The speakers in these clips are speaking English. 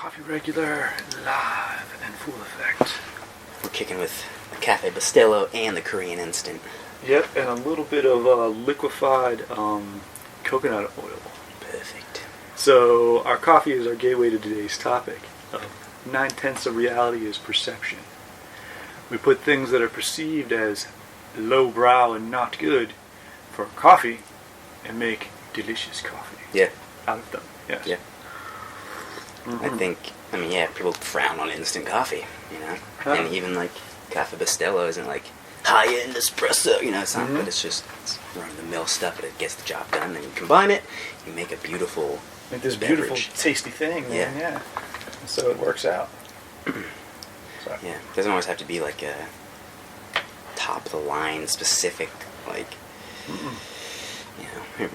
Coffee regular, live and full effect. We're kicking with the Cafe Bustelo and the Korean Instant. Yep, and a little bit of liquefied coconut oil. Perfect. So our coffee is our gateway to today's topic. 9/10 of reality is perception. We put things that are perceived as lowbrow and not good for coffee and make delicious coffee. Yeah. Out of them. Yes. Yeah. Mm-hmm. People frown on instant coffee, you know? Huh. And even, like, Cafe Bustelo isn't, like, high-end espresso, you know? It's not, but it's just run-of-the-mill stuff, but it gets the job done. Then you combine it, you make a beautiful Make this beverage. beautiful, tasty thing, man. Yeah. So it works out. So. Yeah. It doesn't always have to be, like, a top-of-the-line specific, like... You know,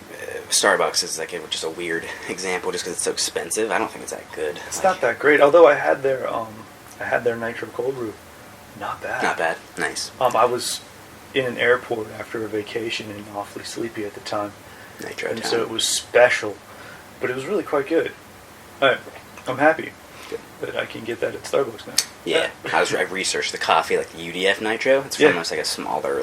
Starbucks is like just a weird example just because it's so expensive. I don't think it's that good. It's not that great. Although I had their nitro cold brew. Not bad. Not bad. Nice. I was in an airport after a vacation and awfully sleepy at the time. Nitro and time. so it was special, but it was really quite good. I'm happy that I can get that at Starbucks now. Yeah, I researched the coffee, like the UDF Nitro. It's from almost like a smaller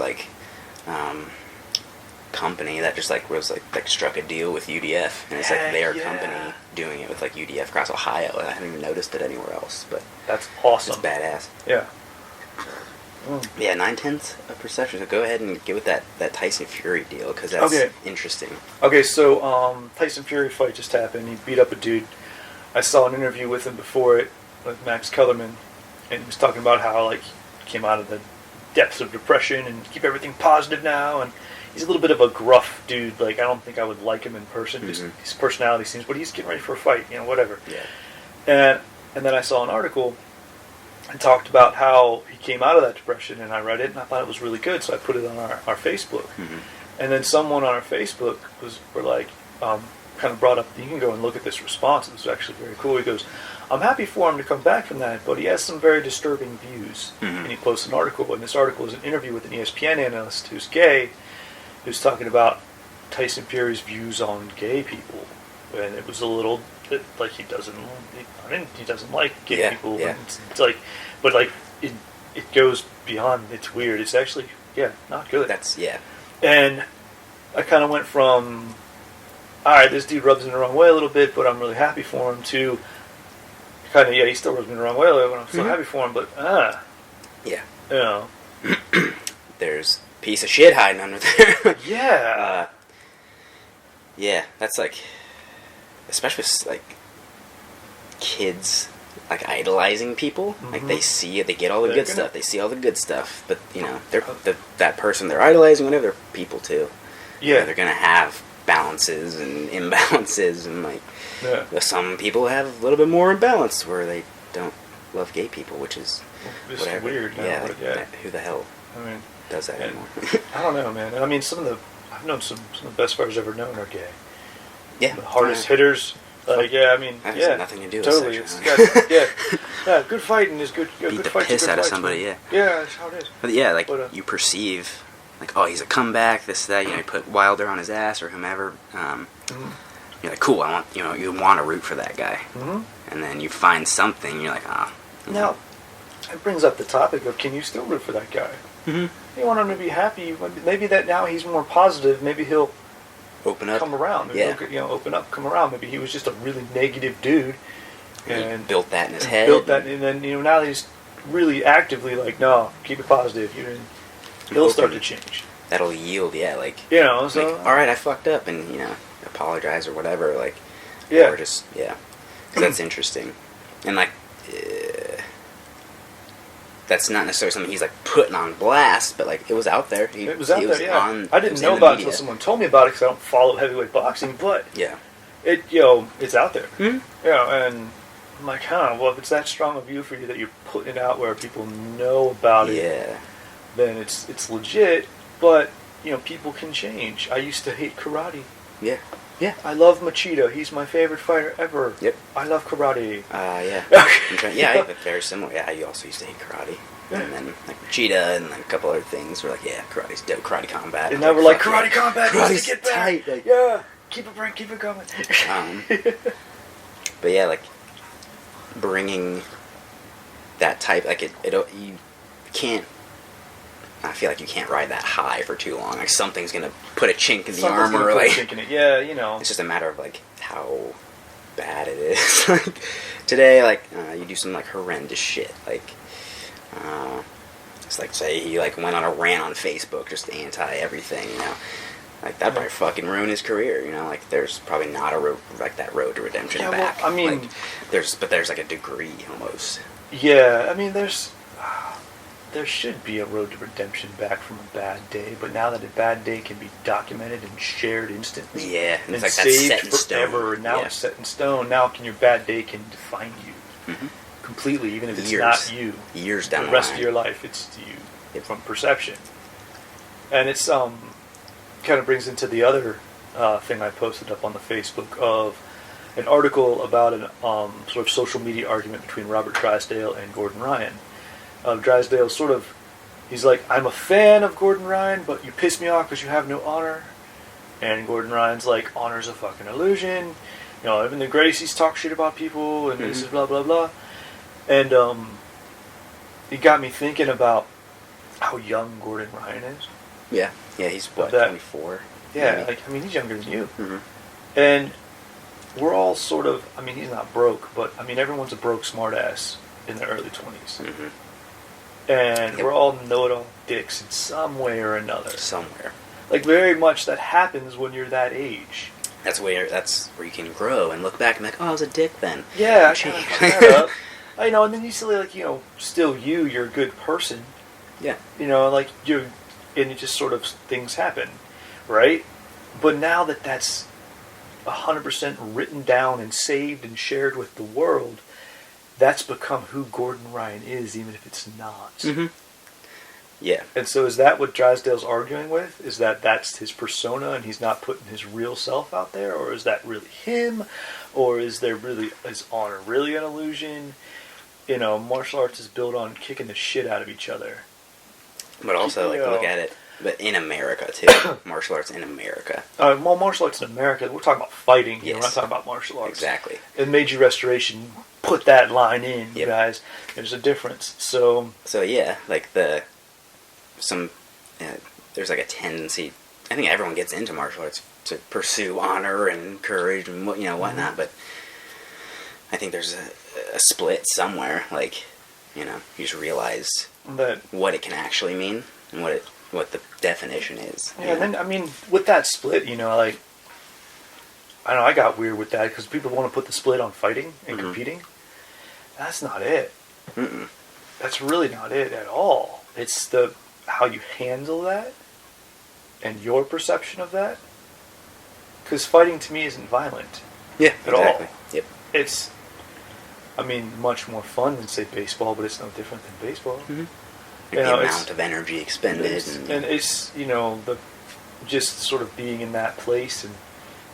company that just was struck a deal with UDF, and it's like their company doing it with like UDF across Ohio, and I haven't even noticed it anywhere else. But that's awesome. It's badass. Yeah. Yeah, 9/10 of perception. So go ahead and get with that Tyson Fury deal because that's interesting. Okay, so Tyson Fury fight just happened. He beat up a dude. I saw an interview with him before it with Max Kellerman, and he was talking about how he came out of the depths of depression and keep everything positive now, and he's a little bit of a gruff dude. I don't think I would like him in person. Just his personality seems, but he's getting ready for a fight, whatever. Yeah. And then I saw an article and talked about how he came out of that depression, and I read it, and I thought it was really good, so I put it on our Facebook. And then someone on our Facebook kind of brought up, you can go and look at this response. It was actually very cool. He goes, I'm happy for him to come back from that, but he has some very disturbing views. And he posts an article, and this article is an interview with an ESPN analyst who's gay, who's talking about Tyson Fury's views on gay people, and it was a little bit like he doesn't like gay people. Yeah. It goes beyond. It's weird. It's actually not good. And I kind of went from, all right, this dude rubs me the wrong way a little bit, but I'm really happy for him, to kind of he still rubs me the wrong way a little bit, but I'm still happy for him, but there's piece of shit hiding under there. That's especially with kids idolizing people. They see it, they get all the good stuff, they see all the good stuff, but they're that person they're idolizing, whatever, they're people too. They're gonna have balances and imbalances, and some people have a little bit more imbalance where they don't love gay people, which is whatever. Weird. Who the hell does that anymore? I don't know, man. I mean, I've known some of the best fighters I've ever known are gay. Yeah. The hardest hitters. That has nothing to do with totally. Good fighting is good. Beat good the fights piss good out of fights, somebody, man. That's how it is. But you perceive, he's a comeback, this, that, you put Wilder on his ass or whomever, you're like, cool, I want, you want to root for that guy. And then you find something, you're like, Now, it brings up the topic of, can you still root for that guy? You want him to be happy. Maybe that now he's more positive. Maybe he'll open up, come around. Maybe he'll, open up, come around. Maybe he was just a really negative dude, and he built that in his head. And then now he's really actively no, keep it positive. He'll start to change. That'll yield, So all right, I fucked up, and apologize or whatever, or just because that's interesting, and that's not necessarily something he's putting on blast, but it was out there. It was out there. Yeah, I didn't know about it until someone told me about it because I don't follow heavyweight boxing. But it's out there. And I'm like, well, if it's that strong a view for you that you're putting it out where people know about it, then it's legit. But people can change. I used to hate karate. Yeah. I love Machida. He's my favorite fighter ever. Yep. I love karate. I very similar. Yeah, I also used to hate karate. And then Machida and a couple other things were karate's dope, karate combat. And now we're karate combat. Karate's get tight. Keep it coming. But bringing that type, like, you can't, I feel like you can't ride that high for too long. Like, something's gonna put a chink in the armor. Like, a chink in it. Yeah, you know. It's just a matter of, like, how bad it is. Like, today, like, you do some, like, horrendous shit. Like, it's like, say he, like, went on a rant on Facebook, just anti-everything, you know. Like, that'd probably fucking ruin his career, you know. Like, there's probably not a road, like, that road to redemption back. Well, I mean, like, there's like a degree almost. Yeah, I mean, there should be a road to redemption back from a bad day, but now that a bad day can be documented and shared instantly, yeah, and it's like saved that's set in forever, stone. And now it's set in stone. Now your bad day can define you completely, even if it's not you. Years down the rest line. of your life, it's you from perception, and it's kind of brings into the other thing I posted up on the Facebook of an article about an sort of social media argument between Robert Drysdale and Gordon Ryan. Drysdale he's like, I'm a fan of Gordon Ryan, but you piss me off because you have no honor. And Gordon Ryan's like, honor's a fucking illusion. You know, even the Gracies talk shit about people, and this is blah, blah, blah. And it got me thinking about how young Gordon Ryan is. Yeah, he's what, 24? Yeah, maybe? like, I mean, he's younger than you. And we're all sort of, I mean, he's not broke, but, I mean, everyone's a broke smartass in their early 20s. And we're all know-it-all dicks in some way or another. Somewhere. Like, very much that happens when you're that age. That's where you can grow and look back and be like, oh, I was a dick then. Yeah, I kind of fucked that up. I know, and then you still, like, you know, still you're a good person. Yeah. You know, like, and it just sort of, things happen, right? But now that that's 100% written down and saved and shared with the world, that's become who Gordon Ryan is, even if it's not. Yeah. And so is that what Drysdale's arguing with? Is that that's his persona and he's not putting his real self out there? Or is that really him? Or is honor really an illusion? You know, martial arts is built on kicking the shit out of each other. But also, like, look at it. But in America, too. Martial arts in America. Well, martial arts in America, we're talking about fighting here. Yes. We're not talking about martial arts. Exactly. In Meiji Restoration, put that line in, guys. There's a difference. So yeah, like there's like a tendency, I think everyone gets into martial arts to pursue honor and courage and whatnot, but I think there's a split somewhere, like, you know, you just realize that what it can actually mean and what the definition is. Yeah, and then, I mean, with that split, you know, like, I don't know, I got weird with that because people want to put the split on fighting and competing. That's not it. That's really not it at all. It's how you handle that and your perception of that. Because fighting to me isn't violent. Yeah, at exactly. all. Yep. It's, I mean, much more fun than, say, baseball, but it's no different than baseball. The amount of energy expended. And it's, you know, just sort of being in that place and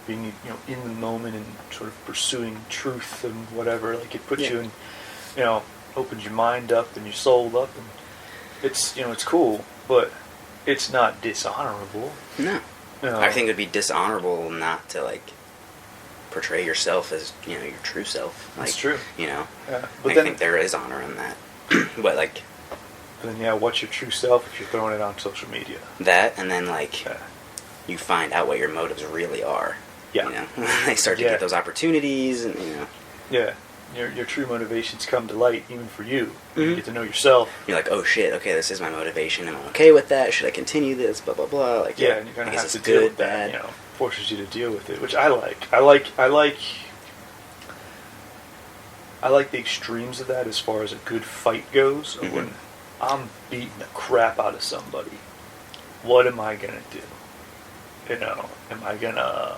being, you know, in the moment and sort of pursuing truth and whatever. Like, it puts you in, you know, opens your mind up and your soul up, and it's, you know, it's cool, but it's not dishonorable. No. I think it would be dishonorable not to, like, portray yourself as, you know, your true self. Like, that's true. You know, but I think there is honor in that. But, like, then, yeah, what's your true self if you're throwing it on social media? That, and then, like, you find out what your motives really are. Yeah. You know, they start to get those opportunities, and, you know. Yeah. Your true motivations come to light, even for you. You get to know yourself. You're like, oh shit, okay, this is my motivation. Am I okay with that? Should I continue this? Blah blah blah. Like, and you're gonna have to deal with that. You know, forces you to deal with it, which I like. I like the extremes of that as far as a good fight goes. When I'm beating the crap out of somebody, what am I gonna do? You know, am I gonna,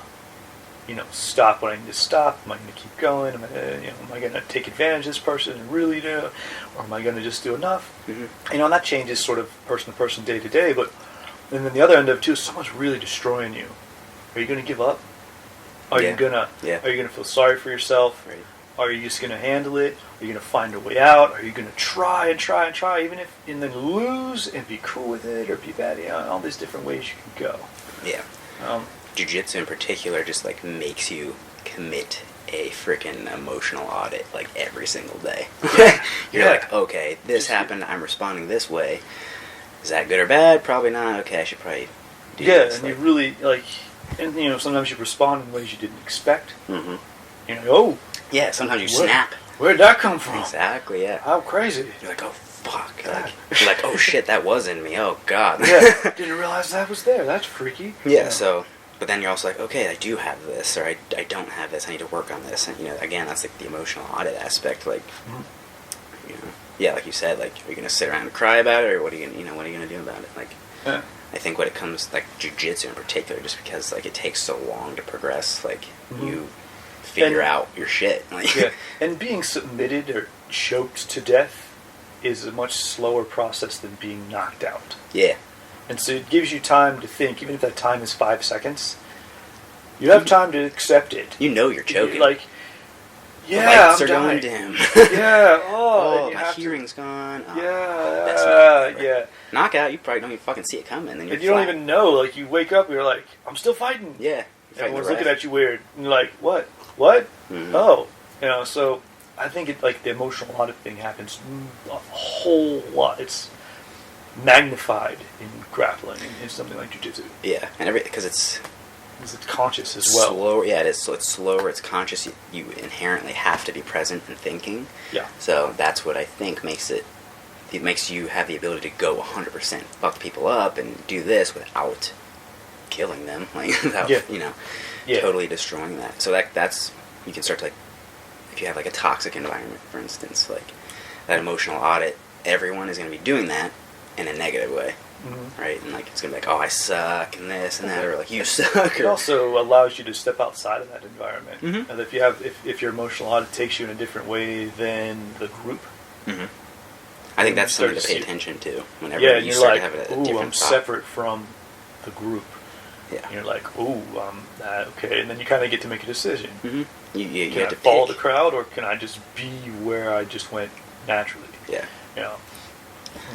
you know, stop when I need to stop? Am I going to keep going? Am I going to take advantage of this person and really do? Or am I going to just do enough? You know, and that changes sort of person to person, day to day. But and then the other end of it too, someone's really destroying you. Are you going to give up? Are you gonna feel sorry for yourself? Right. Are you just going to handle it? Are you going to find a way out? Are you going to try and try and try, even if and then lose and be cool with it or be bad? You know, all these different ways you can go. Yeah. Jiu-jitsu in particular just, like, makes you commit a freaking emotional audit, like, every single day. Yeah. You're like, okay, this happened, I'm responding this way. Is that good or bad? Probably not. Okay, I should probably do this. And you really, like, and, you know, sometimes you respond in ways you didn't expect. Mm-hmm. You know, oh. Yeah, sometimes you snap. Where'd that come from? Exactly, yeah. How crazy. You're like, oh, fuck. You're like, oh, shit, that was in me. Oh, God. Yeah, didn't realize that was there. That's freaky. Yeah, so, but then you're also like, okay, I do have this, or I don't have this, I need to work on this. And, you know, again, that's like the emotional audit aspect. Like, you know, yeah, like you said, like, are you going to sit around and cry about it, or what are you going to, what are you going to do about it? Like, I think when it comes, like, jiu-jitsu in particular, just because, like, it takes so long to progress, like, you figure out your shit. Like, and being submitted or choked to death is a much slower process than being knocked out. Yeah. And so it gives you time to think, even if that time is 5 seconds, you have time to accept it. You know you're choking. Like, the lights are going dim. Yeah, my hearing's gone. Oh, yeah. Knockout, you probably don't even fucking see it coming. And you don't even know. Like, you wake up, you're like, I'm still fighting. Yeah. Everyone's looking at you weird. And you're like, what? What? Mm-hmm. Oh. You know, so I think it, like, the emotional audit thing happens a whole lot. It's magnified in grappling in something like jiu-jitsu. Yeah, and because it's conscious as well. Slower, yeah, it is. So it's slower, it's conscious. You inherently have to be present and thinking. Yeah. So that's what I think makes it makes you have the ability to go 100% fuck people up and do this without killing them, like without totally destroying that. So that's you can start to, like, if you have like a toxic environment, for instance, like that emotional audit, everyone is going to be doing that in a negative way. Right? And like it's going to be like, oh, I suck and this and that, or like you suck. It also allows you to step outside of that environment. And if you have if your emotional audit takes you in a different way than the group, I think that's something to pay attention to whenever you you start like, to have a different I'm thought. separate from the group. Yeah. And you're like, okay, and then you kind of get to make a decision. You can have I to follow pick. the crowd, or can I just be where I just went naturally? Yeah. You know.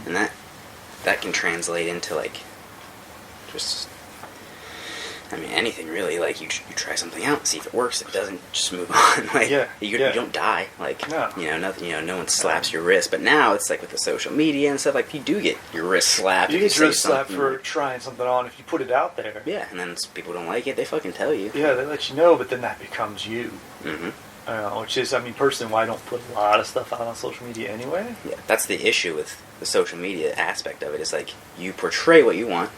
And that can translate into, like, just, I mean, anything really. Like, you try something out, see if it works. If it doesn't, just move on. Like, you don't die. Like, nothing. You know, no one slaps your wrist. But now it's like with the social media and stuff. Like, you do get your wrist slapped. You get your wrist slapped for trying something on if you put it out there. Yeah, and then people don't like it. They fucking tell you. Yeah, they let you know, but then that becomes you. Which is, I mean, personally, why I don't put a lot of stuff out on social media anyway. Yeah, that's the issue with the social media aspect of it. Is like you portray what you want.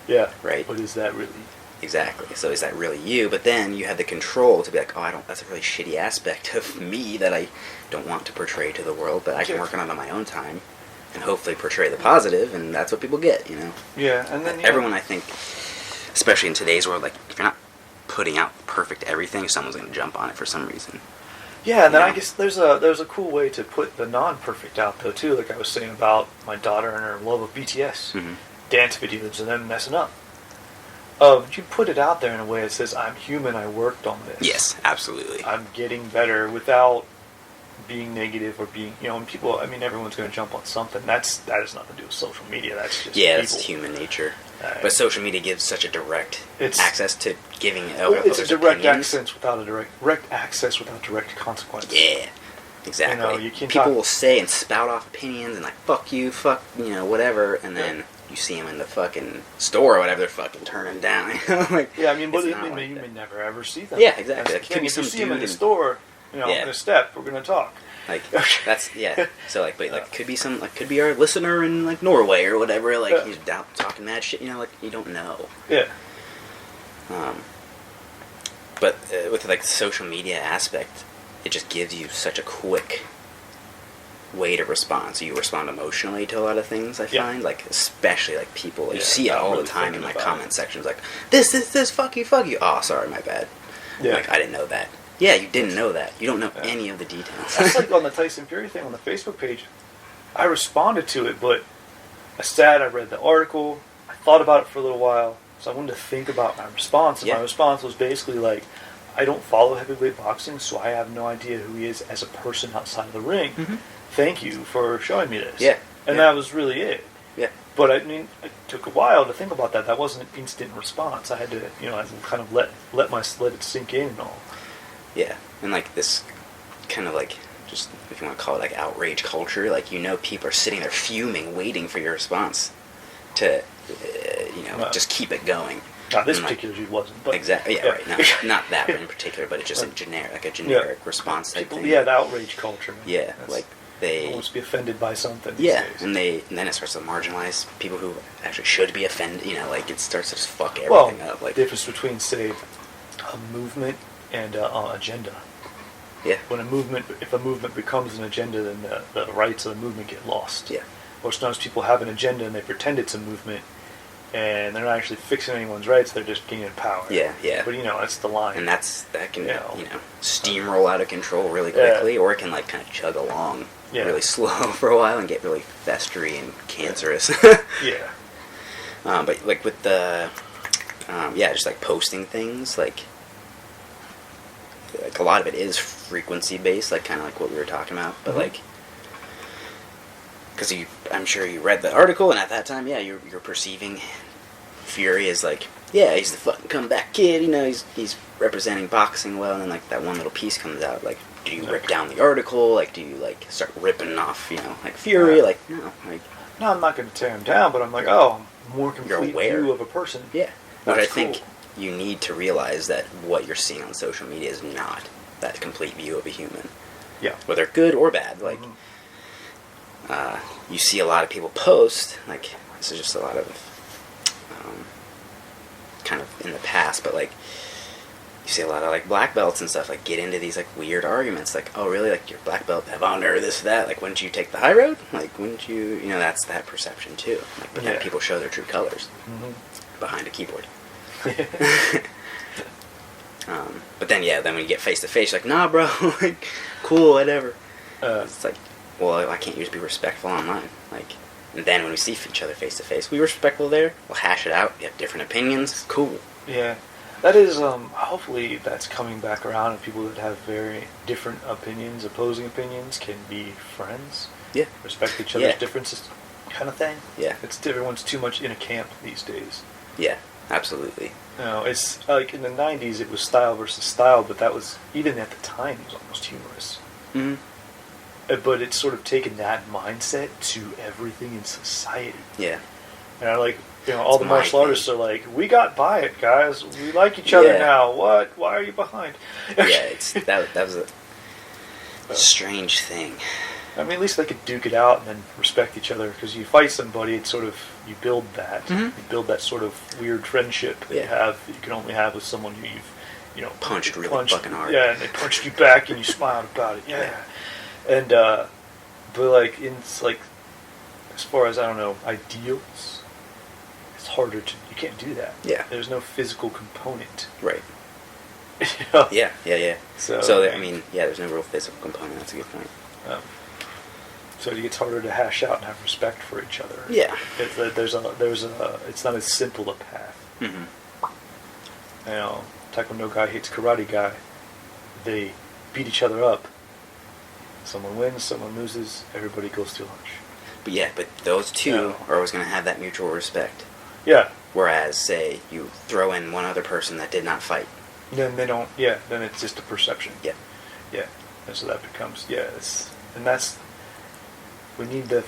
Yeah. Right. But is that really? Exactly. So is that really you? But then you have the control to be like, oh, that's a really shitty aspect of me that I don't want to portray to the world, but I can work on it on my own time and hopefully portray the positive, and that's what people get, you know? Yeah, and then everyone, I think, especially in today's world, like, if you're not putting out perfect everything, someone's going to jump on it for some reason. Yeah, and then I guess there's a cool way to put the non-perfect out, though, too. Like I was saying about my daughter and her love of BTS. Dance videos and them messing up. You put it out there in a way that says, I'm human, I worked on this. Yes, absolutely. I'm getting better without being negative or being, you know, and people, I mean, everyone's going to jump on something. That has nothing to do with social media. That's just people. That's human nature. But social media gives such a direct access to giving it's a direct access without direct access without direct consequence. Yeah, exactly. You know, people will say and spout off opinions and like, fuck you, fuck, you know, whatever, and then you see them in the fucking store or whatever, they're fucking turning down. Like, yeah, I mean, but you may never ever see them. Yeah, exactly. Like, if you see them in the store, you know, in a step, we're going to talk. Like, that's, so, like, but, like, could be our listener in, like, Norway or whatever, like, he's down talking mad shit, you know, like, you don't know. Yeah. But with, like, the social media aspect, it just gives you such a quick way to respond. So you respond emotionally to a lot of things, I find, like, especially, like, people, you see it all the time in my comment sections, like, this, fuck you, oh, sorry, my bad. Yeah. Like, I didn't know that. Yeah, you didn't know that. You don't know any of the details. That's like on the Tyson Fury thing on the Facebook page. I responded to it, but I read the article, I thought about it for a little while, so I wanted to think about my response. And my response was basically like, I don't follow heavyweight boxing, so I have no idea who he is as a person outside of the ring. Thank you for showing me this. Yeah. And that was really it. Yeah. But I mean, it took a while to think about that. That wasn't an instant response. I had to, you know, I kind of let it sink in and all. Yeah, And like this kind of like, just if you want to call it like outrage culture, like, you know, people are sitting there fuming, waiting for your response to, just keep it going. This particular dude wasn't. But exactly. Yeah, right. No, not that one in particular, but it's just a generic response type thing. Yeah, the outrage culture. Man. Yeah, like they almost be offended by something. And then it starts to marginalize people who actually should be offended. You know, like it starts to just fuck everything up. Like the difference between, say, a movement and an agenda. Yeah. If a movement becomes an agenda, then the rights of the movement get lost. Yeah. Or sometimes people have an agenda and they pretend it's a movement, and they're not actually fixing anyone's rights. They're just gaining power. Yeah, yeah. But that's the line. And that can steamroll out of control really quickly, or it can like kind of chug along really slow for a while and get really festery and cancerous. Yeah. But like with the just like posting things, like a lot of it is frequency based, like kind of like what we were talking about, but like, because I'm sure you read the article, and at that time, you're perceiving Fury as like, he's the fucking comeback kid, he's representing boxing well, and then like that one little piece comes out, like, do you rip down the article, like, do you like start ripping off, like Fury, like, no, like, no, I'm not going to tear him down, but I'm like, more complete view of a person. Yeah, but I think you need to realize that what you're seeing on social media is not that complete view of a human. Yeah. Whether good or bad. Like, you see a lot of people post, like, this is just a lot of, kind of in the past, but, like, you see a lot of, like, black belts and stuff, like, get into these, like, weird arguments, like, oh, really, like, your black belt have honor, this, that, like, wouldn't you take the high road? Like, wouldn't you, that's that perception, too. Like, but then people show their true colors behind a keyboard. But then when you get face to face, like, nah, bro, like, cool, whatever. It's like, well, why can't you just be respectful online? Like, and then when we see each other face to face, we respectful there. We'll hash it out. We have different opinions. Cool. Yeah, that is. Hopefully, that's coming back around, and people that have very different opinions, opposing opinions, can be friends. Yeah. Respect each other's differences, kind of thing. Yeah. Everyone's too much in a camp these days. Yeah. Absolutely. It's like in the 90s it was style versus style, but that was, even at the time, it was almost humorous. Mm-hmm. But it's sort of taken that mindset to everything in society. Yeah. And all the martial artists are like, we got by it, guys. We like each other now. What? Why are you behind? That was a strange thing. I mean, at least they could duke it out and then respect each other, because you fight somebody, it's sort of, you build that. Mm-hmm. You build that sort of weird friendship that you can only have with someone who you've, punched really fucking hard. Yeah, and they punched you back and you smiled about it. Yeah. And, but like, it's like, as far as, ideals, it's harder you can't do that. Yeah. There's no physical component. Right. Yeah. So, there's no real physical component. That's a good point. So it gets harder to hash out and have respect for each other. Yeah. It's not as simple a path. Mm-hmm. Taekwondo guy hates karate guy. They beat each other up. Someone wins, someone loses, everybody goes to lunch. But those two are always going to have that mutual respect. Yeah. Whereas, say, you throw in one other person that did not fight. Then they don't, then it's just a perception. Yeah. Yeah. And so that becomes, we need the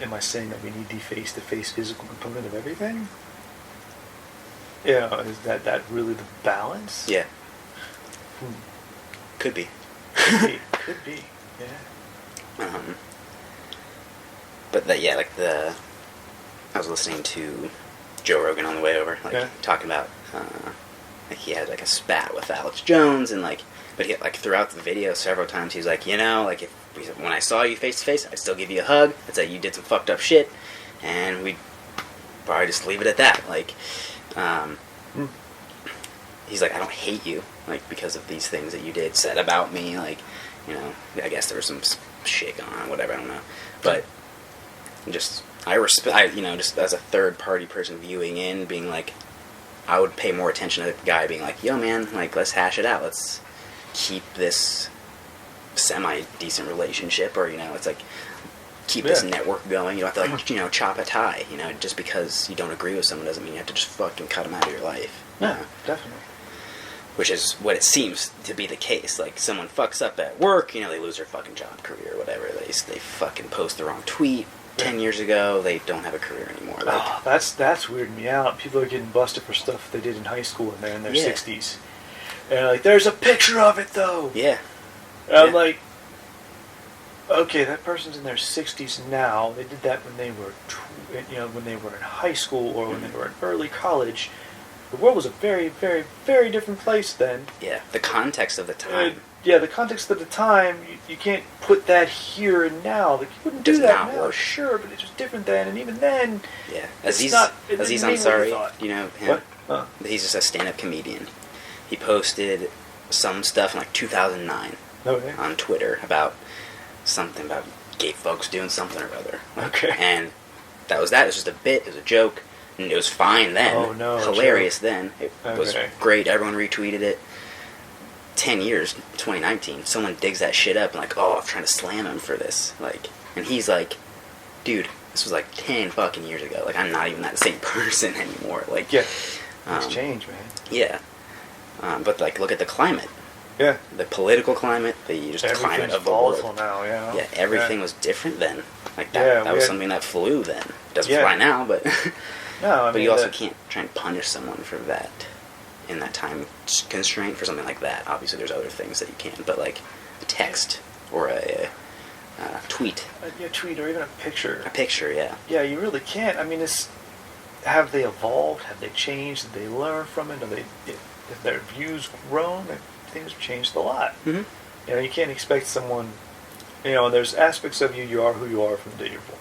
am I saying that we need the face-to-face physical component of everything? Is that really the balance? Yeah. Could be. Could be, yeah. But I was listening to Joe Rogan on the way over, talking about, he had like a spat with Alex Jones, and but he, throughout the video several times, he was like, when I saw you face to face, I'd still give you a hug. I'd say you did some fucked up shit, and we'd probably just leave it at that. He's like, I don't hate you, because of these things that you said about me. I guess there was some shit going on, whatever, I don't know. But I respect, just as a third party person viewing in, being like, I would pay more attention to the guy being like, yo man, let's hash it out. Let's keep this semi-decent relationship, or, it's keep this network going. You don't have to, chop a tie, just because you don't agree with someone doesn't mean you have to just fucking cut them out of your life. Yeah, definitely. which is what it seems to be the case. Like, someone fucks up at work, they lose their fucking job, career, whatever. They fucking post the wrong tweet 10 years ago, they don't have a career anymore. Like, that's weirding me out. People are getting busted for stuff they did in high school and they're in their 60s. And like, there's a picture of it, though! Yeah. And I'm like, okay, that person's in their 60s now. They did that when they were, when they were in high school or when they were in early college. The world was a very, very, very different place then. Yeah, the context of the time. The context of the time, you can't put that here and now. Like, you wouldn't do that now, sure, but it's just different then, and even then, yeah. Aziz Ansari, you know him? What? He's just a stand-up comedian. He posted some stuff in like 2009 on Twitter about something about gay folks doing something or other. Okay. And that was that. It was just a bit. It was a joke. And it was fine then. Oh, no. Hilarious then. It was great. Everyone retweeted it. 10 years, 2019, someone digs that shit up and like, oh, I'm trying to slam him for this. Like, and he's like, dude, this was like 10 fucking years ago. Like, I'm not even that same person anymore. Like, yeah. It's changed, man. Yeah. But like, look at the climate. Yeah. The political climate, the climate of the world. Now, Yeah, everything was different then. Like that was something that flew then. It doesn't fly now, but no, but you also can't try and punish someone for that in that time constraint for something like that. Obviously, there's other things that you can, but like a text or a tweet. A tweet or even a picture. A picture, yeah. Yeah, you really can't. I mean, have they evolved? Have they changed? Did they learn from it? Have their views grown? Things have changed a lot. Mm-hmm. You can't expect someone. There's aspects of you. You are who you are from the day you're born.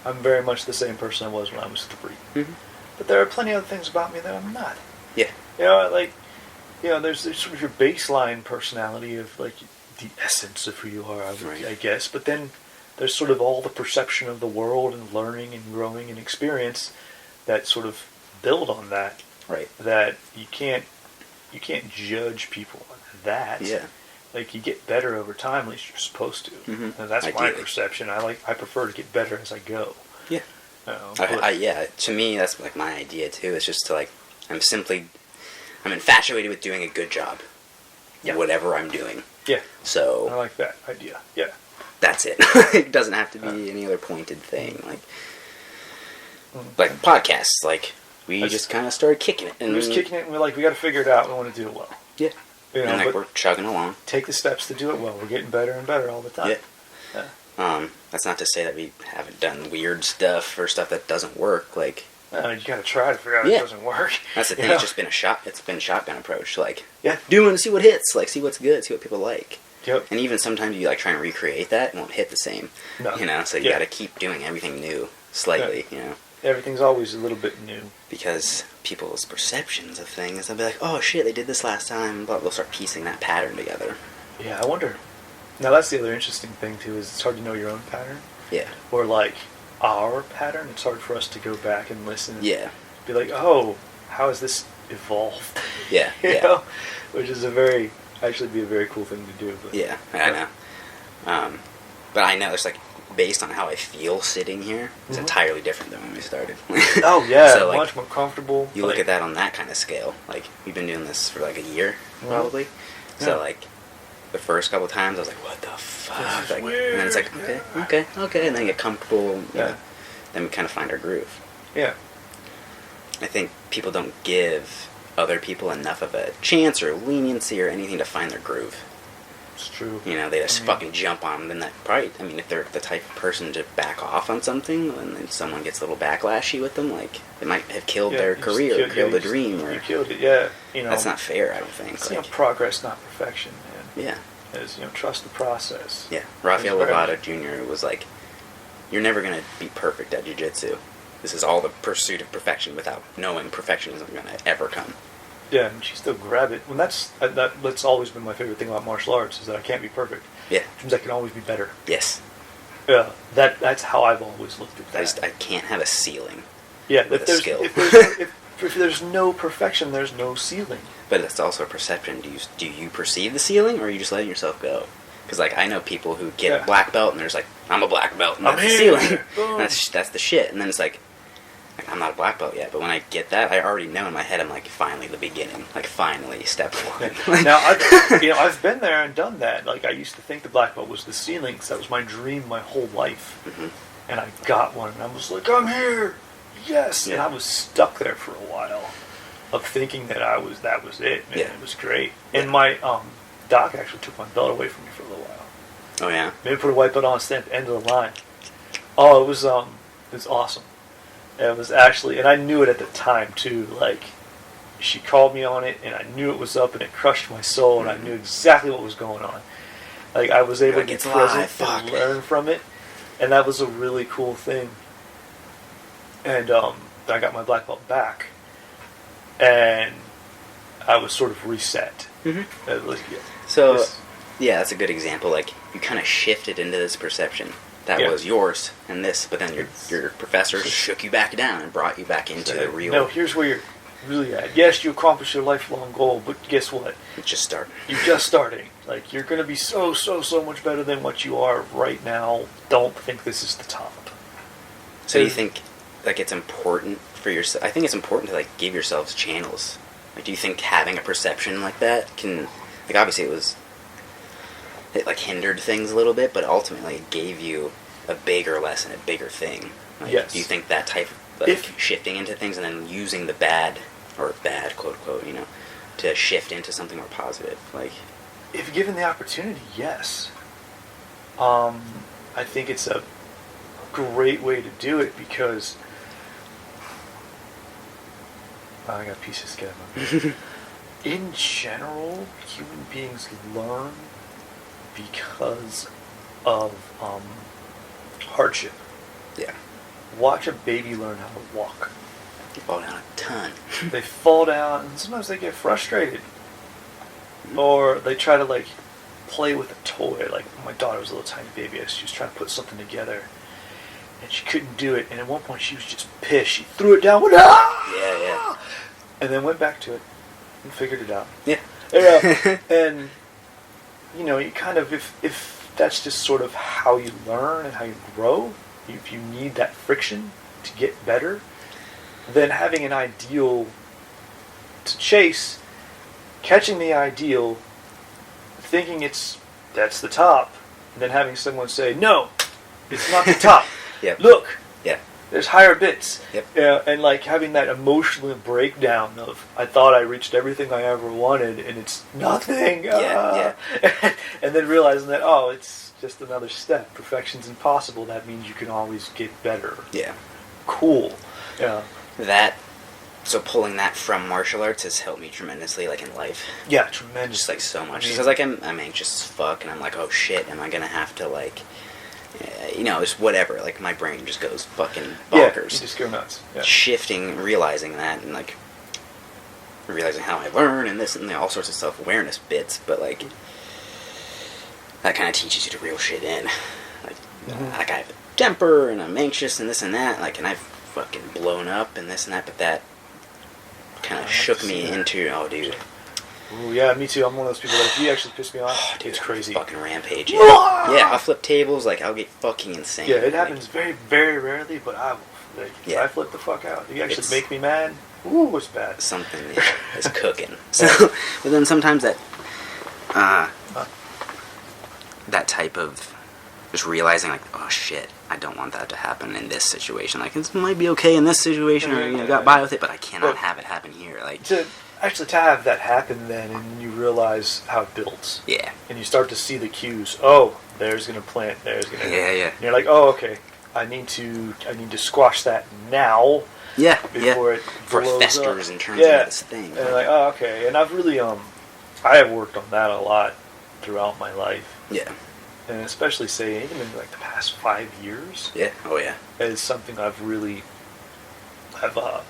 I'm very much the same person I was when I was 3. Mm-hmm. But there are plenty of things about me that I'm not. Yeah. There's sort of your baseline personality of like the essence of who you are, I guess. But then there's sort of all the perception of the world and learning and growing and experience that sort of build on that. Right. That you can't judge people on that. Yeah. Like, you get better over time, at least you're supposed to. Mm-hmm. And that's my perception. I prefer to get better as I go. Yeah. To me, that's like my idea too. It's just to like, I'm infatuated with doing a good job. Yeah. Whatever I'm doing. Yeah. So I like that idea. Yeah. That's it. It doesn't have to be any other pointed thing. Like podcasts. Like, we just kind of started kicking it. And we're just kicking it, and we're like, we got to figure it out. We want to do it well. Yeah. And like, we're chugging along. Take the steps to do it well. We're getting better and better all the time. Yeah. That's not to say that we haven't done weird stuff or stuff that doesn't work. Like, you got to try to figure out if it doesn't work. That's the thing. It's just been it's been a shotgun approach. Like, see what hits. Like, see what's good. See what people like. Yep. And even sometimes you like try and recreate that, it won't hit the same. No. So you got to keep doing everything new slightly. Everything's always a little bit new. Because people's perceptions of things, they'll be like, oh shit, they did this last time, but they'll start piecing that pattern together. Yeah, I wonder. Now that's the other interesting thing too, is it's hard to know your own pattern. Yeah. Or like our pattern, it's hard for us to go back and listen. Yeah. Be like, oh, how has this evolved? Yeah. you know? Which is actually be a very cool thing to do. But, yeah, I know. But I know it's like, based on how I feel sitting here, it's entirely different than when we started. Oh yeah, so, like, much more comfortable. You look at that on that kind of scale. Like, we've been doing this for like a year, probably. Yeah. So like, the first couple times I was like, what the fuck? Like, weird. And then it's like, okay, and then you get comfortable. Then we kind of find our groove. Yeah. I think people don't give other people enough of a chance or leniency or anything to find their groove. It's true. They just fucking jump on them. Then that probably, if they're the type of person to back off on something, and then someone gets a little backlashy with them, like, it might have killed their career, or killed a dream, or... You killed it, yeah. That's not fair, I don't think. It's, progress, not perfection, man. Yeah. Is, trust the process. Yeah. Rafael Lovato Jr. was like, you're never going to be perfect at jiu-jitsu. This is all the pursuit of perfection without knowing perfection isn't going to ever come. Yeah, and she still grab it. When that's always been my favorite thing about martial arts, is that I can't be perfect. Yeah. It means I can always be better. Yes. Yeah, that's how I've always looked at that. I can't have a ceiling. Yeah, if there's no perfection, there's no ceiling. But it's also a perception. Do you perceive the ceiling, or are you just letting yourself go? Because like, I know people who get black belt, and there's like, I'm a black belt, and that's the ceiling. That's the shit. And then it's like, Like, I'm not a black belt yet, but when I get that, I already know in my head, I'm like, finally the beginning. Like, finally, step one. Now, I've been there and done that. Like, I used to think the black belt was the ceiling, because that was my dream my whole life. Mm-hmm. And I got one, and I was like, I'm here! Yes! Yeah. And I was stuck there for a while of thinking that that was it, man. Yeah. It was great. Yeah. And my doc actually took my belt away from me for a little while. Oh, yeah? Maybe put a white belt on, stand at the end of the line. Oh, it was awesome. It was actually, and I knew it at the time too. Like, she called me on it, and I knew it was up, and it crushed my soul, and I knew exactly what was going on. Like, I was able to be present and learn from it, and that was a really cool thing. And I got my black belt back, and I was sort of reset. Mm-hmm. Yeah, that's a good example. Like, you kind of shifted into this perception. That was yours and this, but then your professor shook you back down and brought you back into the real... No, here's where you're really at. Yes, you accomplished your lifelong goal, but guess what? It's just starting. You're just starting. Like, you're going to be so much better than what you are right now. Don't think this is the top. So do you think, like, it's important for yourself... I think it's important to, like, give yourselves channels. Like, do you think having a perception like that can... Like, obviously it like hindered things a little bit, but ultimately it gave you a bigger lesson, a bigger thing. Like, yes. Do you think that type of like, shifting into things and then using the bad, quote unquote, to shift into something more positive, like, if given the opportunity, yes. I think it's a great way to do it because I got pieces together. In general, human beings learn because of hardship. Yeah. Watch a baby learn how to walk. They fall down a ton. They fall down, and sometimes they get frustrated. Mm-hmm. Or they try to, like, play with a toy. Like, my daughter was a little tiny baby. She was trying to put something together, and she couldn't do it. And at one point, she was just pissed. She threw it down. Went, ah! Yeah. And then went back to it and figured it out. Yeah. And... you kind of, if that's just sort of how you learn and how you grow, if you need that friction to get better, then having an ideal to chase, catching the ideal, thinking that's the top, and then having someone say, no, it's not the top. Yep. Look. Yeah. There's higher bits. Yep. And like having that emotional breakdown of, I thought I reached everything I ever wanted, and it's nothing. Yeah. And then realizing that, it's just another step. Perfection's impossible. That means you can always get better. Yeah. Cool. Yeah. So pulling that from martial arts has helped me tremendously, like, in life. Yeah, tremendous. Just, like, so much. Because, like, I'm anxious as fuck, and I'm like, oh shit, am I gonna have to, like... just whatever. Like, my brain just goes fucking bonkers. Yeah, you just go nuts. Yeah. Shifting, realizing that, and, like, realizing how I learn, and this, and all sorts of self-awareness bits, but, like, that kind of teaches you to reel shit in. Like, like, I have a temper, and I'm anxious, and this and that, like, and I've fucking blown up, and this and that, but that kind of shook me into, oh, dude. Ooh, yeah, me too. I'm one of those people that if you actually piss me off, dude, it's crazy. Fucking rampage. Yeah, I'll flip tables, like, I'll get fucking insane. Yeah, it happens very, very rarely, but I I flip the fuck out. You actually make me mad? Ooh, it's bad. Something is cooking. So, but then sometimes that type of just realizing, like, oh shit, I don't want that to happen in this situation. Like, it might be okay in this situation, or got by with it, but I cannot have it happen here. Like, to have that happen then, and you realize how it builds. Yeah. And you start to see the cues. Oh, there's gonna plant. There's gonna. Yeah. And you're like, oh, okay. I need to squash that now. Yeah. Before it blows festers up. in terms of this thing. And like, oh, okay. And I've really I have worked on that a lot throughout my life. Yeah. And especially say even in like the past 5 years. Yeah. Oh yeah. It's something I've really probably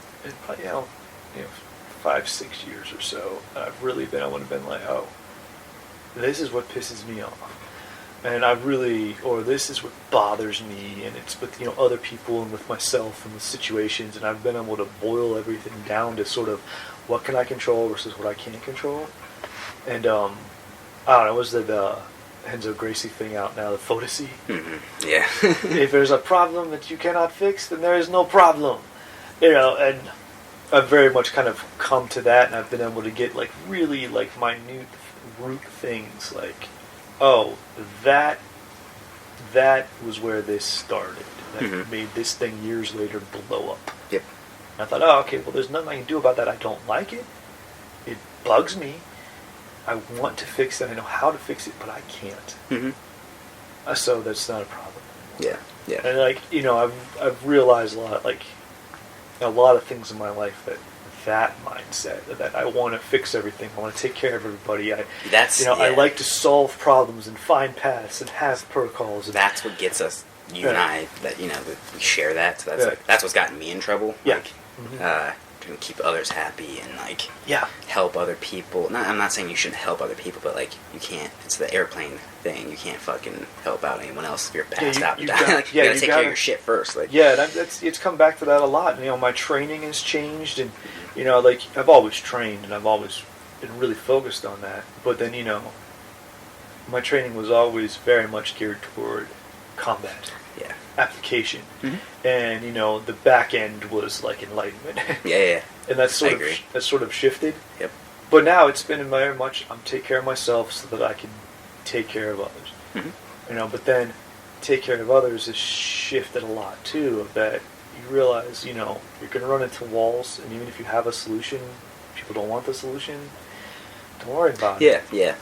5-6 years or so. I've really been able to been like, oh, this is what pisses me off. And this is what bothers me, and it's with other people and with myself and with situations, and I've been able to boil everything down to sort of what can I control versus what I can't control. And I don't know, was the Enzo Gracie thing out now, the FODACY? Mm-hmm. Yeah. If there's a problem that you cannot fix, then there is no problem. And I've very much kind of come to that, and I've been able to get like really like minute root things, like, oh, that was where this started. That made this thing years later blow up. Yep. And I thought, oh, okay, well, there's nothing I can do about that. I don't like it. It bugs me. I want to fix it. I know how to fix it, but I can't. Mm-hmm. So that's not a problem. Yeah, yeah. And like, I've realized a lot of things in my life that mindset, that I want to fix everything. I want to take care of everybody. I like to solve problems and find paths and have protocols. And that's what gets us, you and I, that we share that. So that's that's what's gotten me in trouble. Yeah. Like, to keep others happy and help other people. I'm not saying you shouldn't help other people, but like you can't. It's the airplane thing. You can't fucking help out anyone else if you're passed out and dying. You gotta take care of your shit first. Like, it's come back to that a lot. My training has changed, and like I've always trained and I've always been really focused on that. But then my training was always very much geared toward combat. Yeah. Application. Mm-hmm. And the back end was like enlightenment. Yeah. And that's sort of shifted. Yep. But now it's been very much I'm take care of myself so that I can take care of others. Mm-hmm. But then take care of others has shifted a lot too, of that you realize, you're gonna run into walls, and even if you have a solution, people don't want the solution. Don't worry about it. Yeah.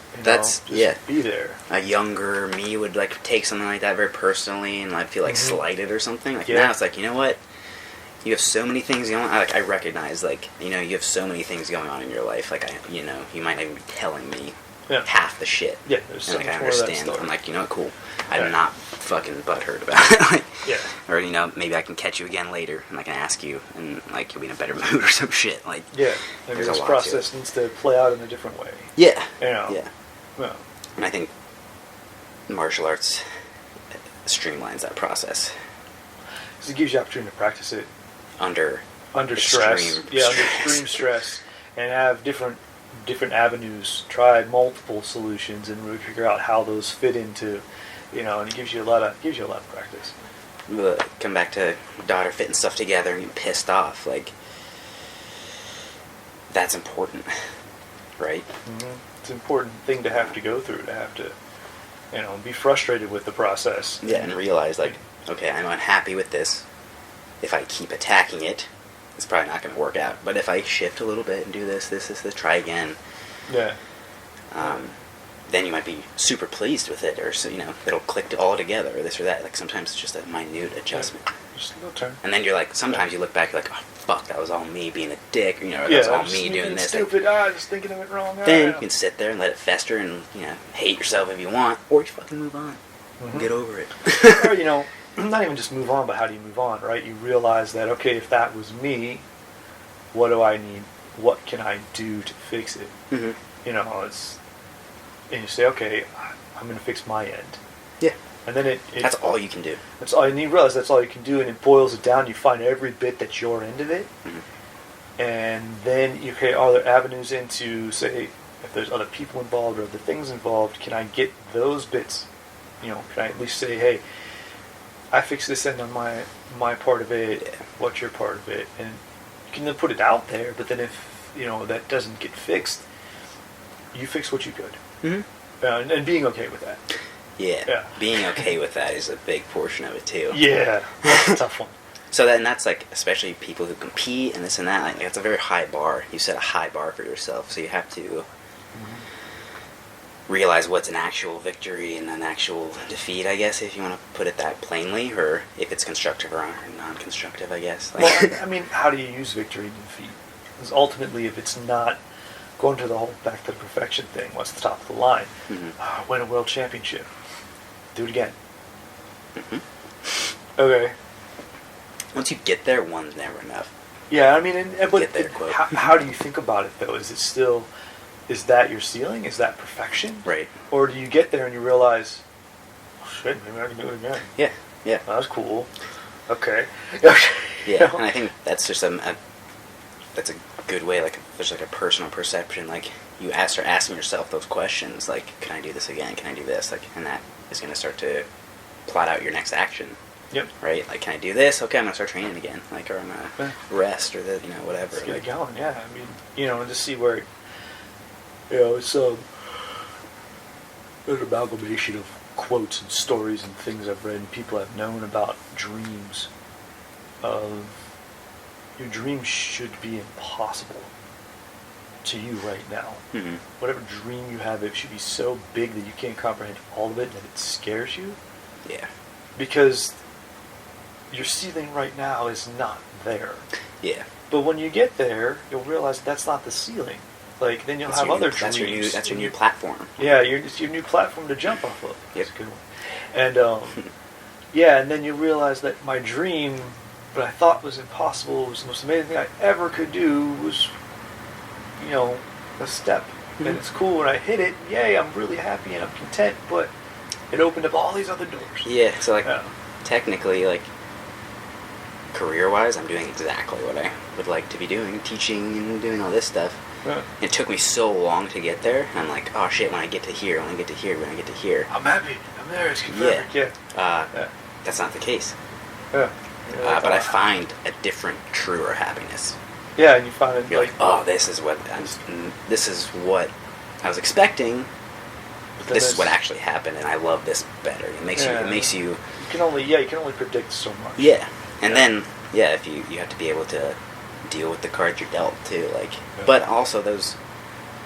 Be there. A younger me would like take something like that very personally, and I'd feel like slighted or something. Like now, it's like, you know what? You have so many things going on. I recognize, like, you have so many things going on in your life. Like, you might not even be telling me half the shit. Yeah, there's so much much I more to that understand. story. I'm like, cool. I'm not fucking butthurt about it. Like, or maybe I can catch you again later, and I can ask you, and like you'll be in a better mood or some shit. Like, maybe this process needs to play out in a different way. Yeah. Yeah. And I think martial arts streamlines that process. Because it gives you opportunity to practice it under stress. Under extreme stress, and have different avenues. Try multiple solutions and really figure out how those fit into, and it gives you a lot of practice. Come back to daughter fitting stuff together and getting pissed off. Like, that's important, right? Mm-hmm. It's an important thing to have to go through, to have to, be frustrated with the process. Yeah, and realize, like, okay, I'm unhappy with this. If I keep attacking it, it's probably not going to work out. But if I shift a little bit and do this, try again. Yeah. Then you might be super pleased with it, or it'll click all together, or this or that. Like, sometimes it's just a minute adjustment. Just a little turn. And then you're like, sometimes you look back, you're like, oh fuck, that was all me being a dick, or that was all me doing this. Stupid. Just thinking of it wrong. Then you can sit there and let it fester, and hate yourself if you want, or you fucking move on, get over it. Or not even just move on, but how do you move on, right? You realize that, okay, if that was me, what do I need? What can I do to fix it? Mm-hmm. And you say, okay, I'm going to fix my end. Yeah. And then that's all you can do. That's all, and you realize that's all you can do, and it boils it down. You find every bit that's your end of it, and then are there avenues into, say, if there's other people involved or other things involved, can I get those bits? Can I at least say, hey, I fixed this end on my part of it. What's your part of it? And you can then put it out there. But then if that doesn't get fixed, you fix what you could, and being okay with that. Yeah. Being okay with that is a big portion of it too. Yeah, that's a tough one. So that's like, especially people who compete and this and that. Like, it's a very high bar. You set a high bar for yourself, so you have to realize what's an actual victory and an actual defeat, I guess, if you want to put it that plainly, or if it's constructive or non-constructive, I guess. Like, well, I mean, how do you use victory and defeat? Because ultimately, if it's not going to the whole back to the perfection thing, what's the top of the line? Win a world championship. Do it again. Okay. Once you get there, one's never enough. Yeah, I mean, but how do you think about it, though? Is that your ceiling? Is that perfection? Right. Or do you get there and you realize, oh, shit, maybe I can do it again? Yeah. That was cool. Okay. Yeah, and I think that's just that's a good way, like, there's like a personal perception, like, you start asking yourself those questions, like, can I do this again? Can I do this? Like, and that is going to start to plot out your next action. Yep. Right? Like, can I do this? Okay, I'm gonna start training again. Like, or I'm gonna rest, or whatever. Let's get it going. Yeah, I mean, and just see where, it's an amalgamation of quotes and stories and things I've read and people I've known about dreams. Your dreams should be impossible to you right now. Mm-hmm. Whatever dream you have, it should be so big that you can't comprehend all of it and that it scares you. Yeah. Because your ceiling right now is not there. Yeah. But when you get there, you'll realize that's not the ceiling. Like, then you'll have other dreams. That's your new platform. Yeah, it's your new platform to jump off of. Yep. That's a good one. And, yeah, and then you realize that my dream, what I thought was impossible, was the most amazing thing I ever could do, was, a step. Mm-hmm. And it's cool when I hit it, yay, I'm really happy and I'm content, but it opened up all these other doors. Yeah, so, technically, career-wise, I'm doing exactly what I would like to be doing, teaching and doing all this stuff. Yeah. It took me so long to get there. I'm like, oh shit, when I get to here, I'm happy. I'm there, it's perfect, yeah. That's not the case. Yeah. But I find a different, truer happiness. Yeah, and you find it this is what I was expecting. This is what actually happened, and I love this better. It makes you. You can only predict so much. Yeah, and then if you have to be able to deal with the cards you're dealt too, but also those